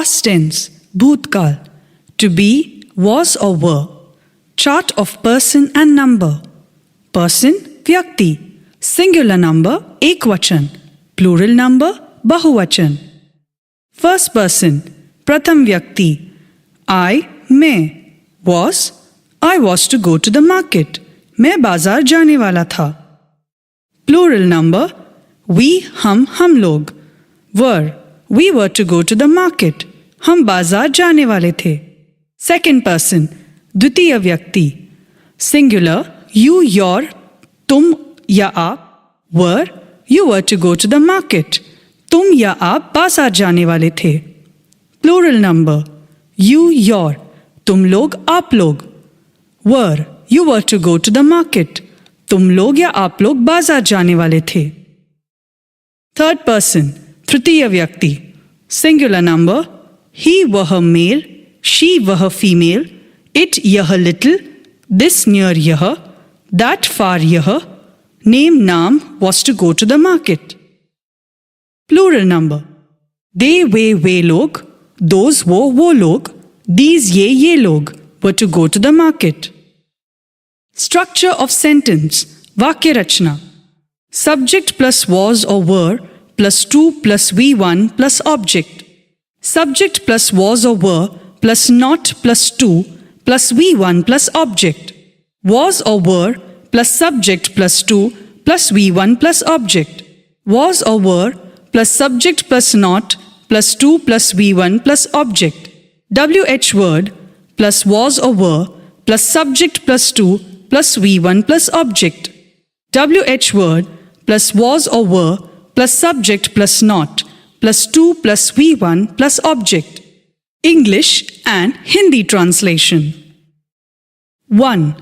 Past tense, bhutkaal. To be, was or were. Chart of person and number. Person, vyakti. Singular number, ekvachan. Plural number, bahuvachan. First person, pratham vyakti. I, मैं. Was, I was to go to the market. मैं बाजार जाने वाला था. Plural number, we, हम लोग. Were, we were to go to the market. हम बाजार जाने वाले थे. Second person, द्वितीय व्यक्ति. Singular, you, your, तुम या आप. Were, you were to go to the market. तुम या आप बाजार जाने वाले थे. Plural number, you, your, तुम लोग, आप लोग. Were, you were to go to the market. तुम लोग या आप लोग बाजार जाने वाले थे. Third person, तृतीय व्यक्ति. Singular number, he, वह male, she, वह female, it, यह little, this, near यह, that, far यह, name, नाम, was to go to the market. Plural number, they, वे लोग, those, वो लोग, these, ये लोग, were to go to the market. Structure of sentence, वाक्य रचना. Subject plus was or were plus to plus V1 plus object. Subject plus was or were plus not plus to plus V1 plus object. Was or were plus subject plus to plus V1 plus object. Was or were plus subject plus not plus to plus V1 plus object. WH word plus was or were plus subject plus to plus V1 plus object. WH word plus was or were plus subject plus not plus to plus V1 plus object. English and Hindi translation. 1.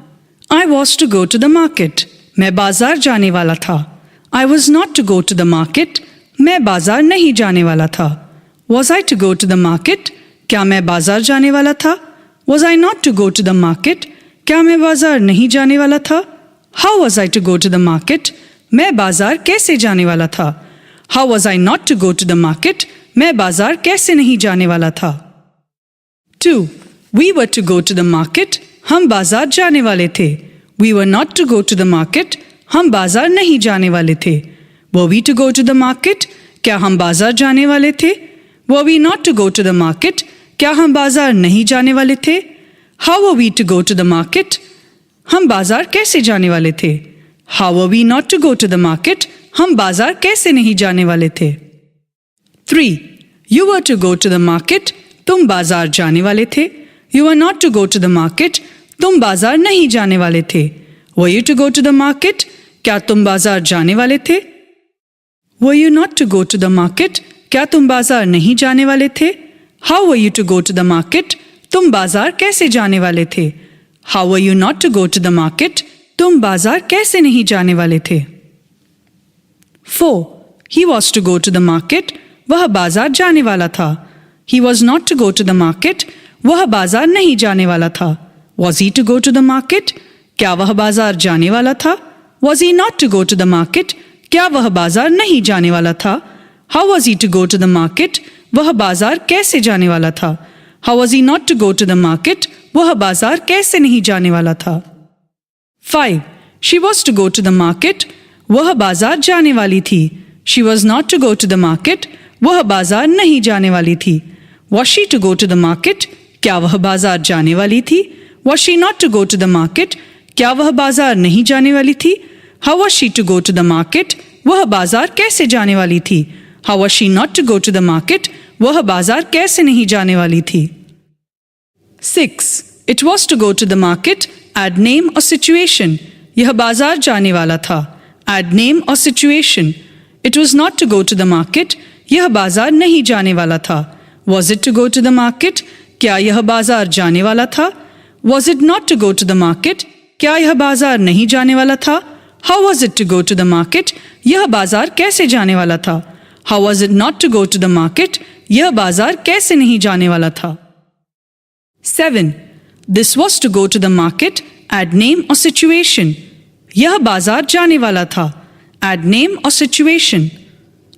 I was to go to the market. मैं बाजार जाने वाला था. I was not to go to the market. मैं बाजार नहीं जाने वाला था. Was I to go to the market? क्या मैं बाजार जाने वाला था? Was I not to go to the market? क्या मैं बाजार नहीं जाने वाला था? How was I to go to the market? मैं बाजार कैसे जाने वाला था? How was I not to go to the market? मैं बाजार कैसे नहीं जाने वाला था? 2. We were to go to the market. हम बाजार जाने वाले थे. We were not to go to the market. हम बाजार नहीं जाने वाले थे. Were we to go to the market? क्या हम बाजार जाने वाले थे? Were we not to go to the market? क्या हम बाजार नहीं जाने वाले थे? How were we to go to the market? हम बाजार कैसे जाने वाले थे? How were we not to go to the market? हम बाजार कैसे नहीं जाने वाले थे? 3. You were to go to the market. तुम बाजार जाने वाले थे. You were not to go to the market. तुम बाजार नहीं जाने वाले थे. Were you to go to the market? क्या तुम बाजार जाने वाले थे? Were you not to go to the market? क्या तुम बाजार नहीं जाने वाले थे? How were you to go to the market? तुम बाजार कैसे जाने वाले थे? How were you not to go to the market? तुम बाजार कैसे नहीं जाने वाले थे? 4. He was to go to the market. वह बाजार जाने वाला था. He was not to go to the market. वह बाजार नहीं जाने वाला था. Was he to go to the market? क्या वह बाजार जाने वाला था? Was he not to go to the market? क्या वह बाजार नहीं जाने वाला था? How was he to go to the market? वह बाजार कैसे जाने वाला था? How was he not to go to the market? वह बाजार कैसे नहीं जाने वाला था? 5. She was to go to the market. वह बाजार जाने वाली थी. She was not to go to the market. वह बाजार नहीं जाने वाली थी. Was she to go to the market? क्या वह बाजार जाने वाली थी? Was she not to go to the market? क्या वह बाजार नहीं जाने वाली थी? How was she to go to the market? वह बाजार कैसे जाने वाली थी? How was she not to go to the market? वह बाजार कैसे नहीं जाने वाली थी? 6. It was to go to the market. Add name or situation. यह बाजार जाने वाला था. Add name or situation. It was not to go to the market. यह बाजार नहीं जाने वाला था. Was it to go to the market? क्या यह बाजार जाने वाला था? Was it not to go to the market? क्या यह बाजार नहीं जाने वाला था? How was it to go to the market? यह बाजार कैसे जाने वाला था? How was it not to go to the market? यह बाजार कैसे नहीं जाने वाला था? 7. This was to go to the market. Add name or situation. यह बाजार जाने वाला था. Add name or situation.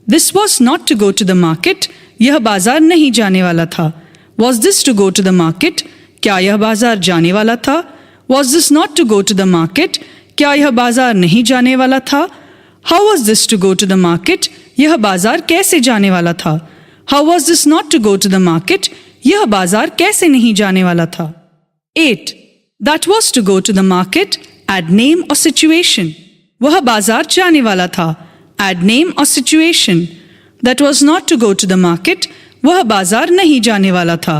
This was not to go to the market. यह बाजार नहीं जाने वाला था. Was this to go to the market? क्या यह बाजार जाने वाला था? Was this not to go to the market? क्या यह बाजार नहीं जाने वाला था? How was this to go to the market? यह बाजार कैसे जाने वाला था? How was this not to go to the market? यह बाजार कैसे नहीं जाने वाला था? 8. That was to go to the market. Add name or situation. वह बाजार जाने वाला था. Add name or situation. That was not to go to the market. वह बाजार नहीं जाने वाला था.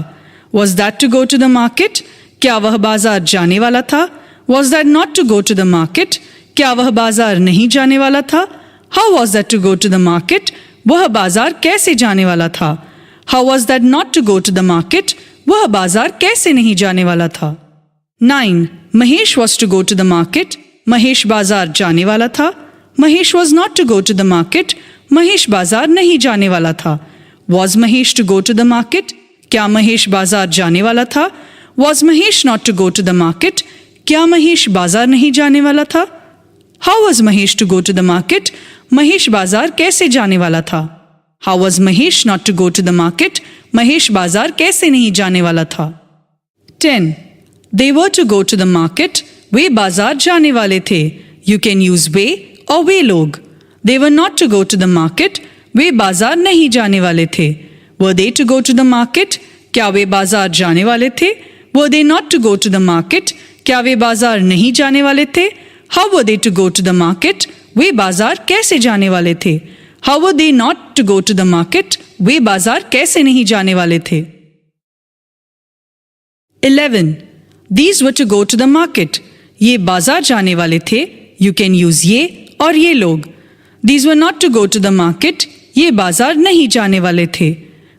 Was that to go to the market? क्या वह बाजार जाने वाला था? Was that not to go to the market? क्या वह बाजार नहीं जाने वाला था? How was that to go to the market? वह बाजार कैसे जाने वाला था? How was that not to go to the market? वह बाजार कैसे नहीं जाने वाला था? 9. Mahesh was to go to the market. Mahesh बाजार जाने वाला था. Mahesh was not to go to the market. Mahesh बाजार नहीं जाने वाला था. Was Mahesh to go to the market? क्या महेश बाजार जाने वाला था? Was Mahesh not to go to the market? क्या महेश बाजार नहीं जाने वाला था? How was Mahesh to go to the market? Mahesh बाजार कैसे जाने वाला था? How was Mahesh not to go to the market? Mahesh बाजार कैसे नहीं जाने वाला था? 10. They were to go to the market. वे बाजार जाने वाले थे. You can use वे और वे लोग. They were not to go to the market. वे बाजार नहीं जाने वाले थे. Were they to go to the market? क्या वे बाजार जाने वाले थे? Were they not to go to the market? क्या वे बाजार नहीं जाने वाले थे? How were they to go to the market? वे बाजार कैसे जाने वाले थे? How were they not to go to the market? वे बाजार कैसे नहीं जाने वाले थे? 11. These were to go to the market. ये बाजार जाने वाले थे. You can use ये और ये लोग. These were not to go to the market. ये बाजार नहीं जाने वाले थे.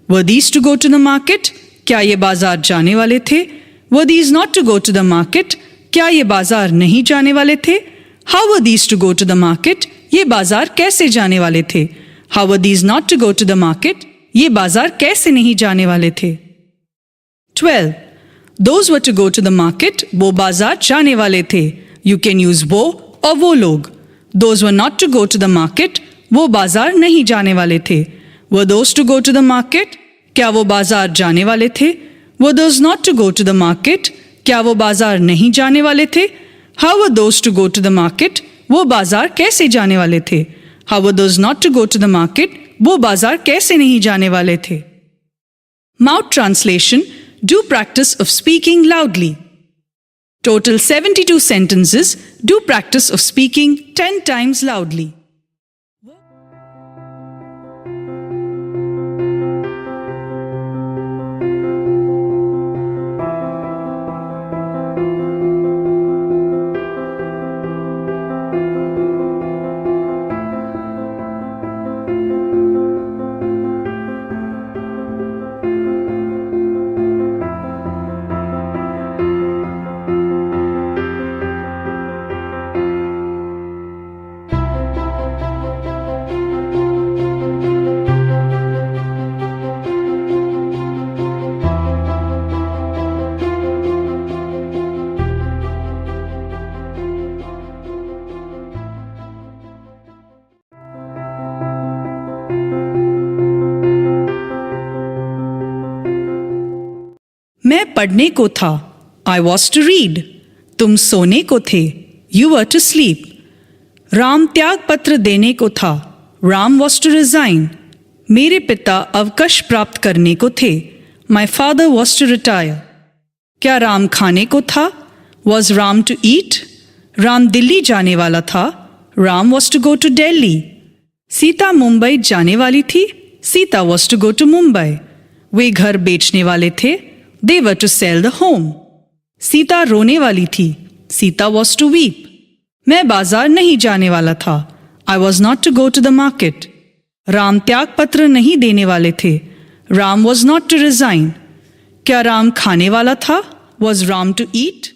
Were these to go to the market? क्या ये बाजार जाने वाले थे? Were these not to go to the market? क्या ये बाजार नहीं जाने वाले थे? How were these to go to the market? ये बाजार कैसे जाने वाले थे? How were these not to go to the market? ये बाजार कैसे नहीं जाने वाले थे? 12. Those were to go to the market. वो बाजार जाने वाले थे. You can use वो और वो लोग. Those were not to go to the market. वो बाजार नहीं जाने वाले थे. Were those to go to the market? क्या वो बाजार जाने वाले थे? Were those not to go to the market? क्या वो बाजार नहीं जाने वाले थे? How were those to go to the market? वो बाजार कैसे जाने वाले थे? How were those not to go to the market? वो बाजार कैसे नहीं जाने वाले थे? Mouth translation. Do practice of speaking loudly. Total 72 sentences. Do practice of speaking 10 times loudly. मैं पढ़ने को था. I was to read. तुम सोने को थे. You were to sleep. Ram त्याग पत्र देने को था. Ram was to resign. मेरे पिता अवकाश प्राप्त करने को थे. My father was to retire. क्या राम खाने को था? Was Ram to eat? Ram Delhi जाने वाला था. Ram was to go to Delhi. Sita Mumbai जाने वाली थी. Sita was to go to Mumbai. वे घर बेचने वाले थे. They were to sell the home. Sita रोने वाली थी. Sita was to weep. मैं बाजार नहीं जाने वाला था. I was not to go to the market. Ram त्याग पत्र नहीं देने वाले थे. Ram was not to resign. क्या राम खाने वाला था? Was Ram to eat?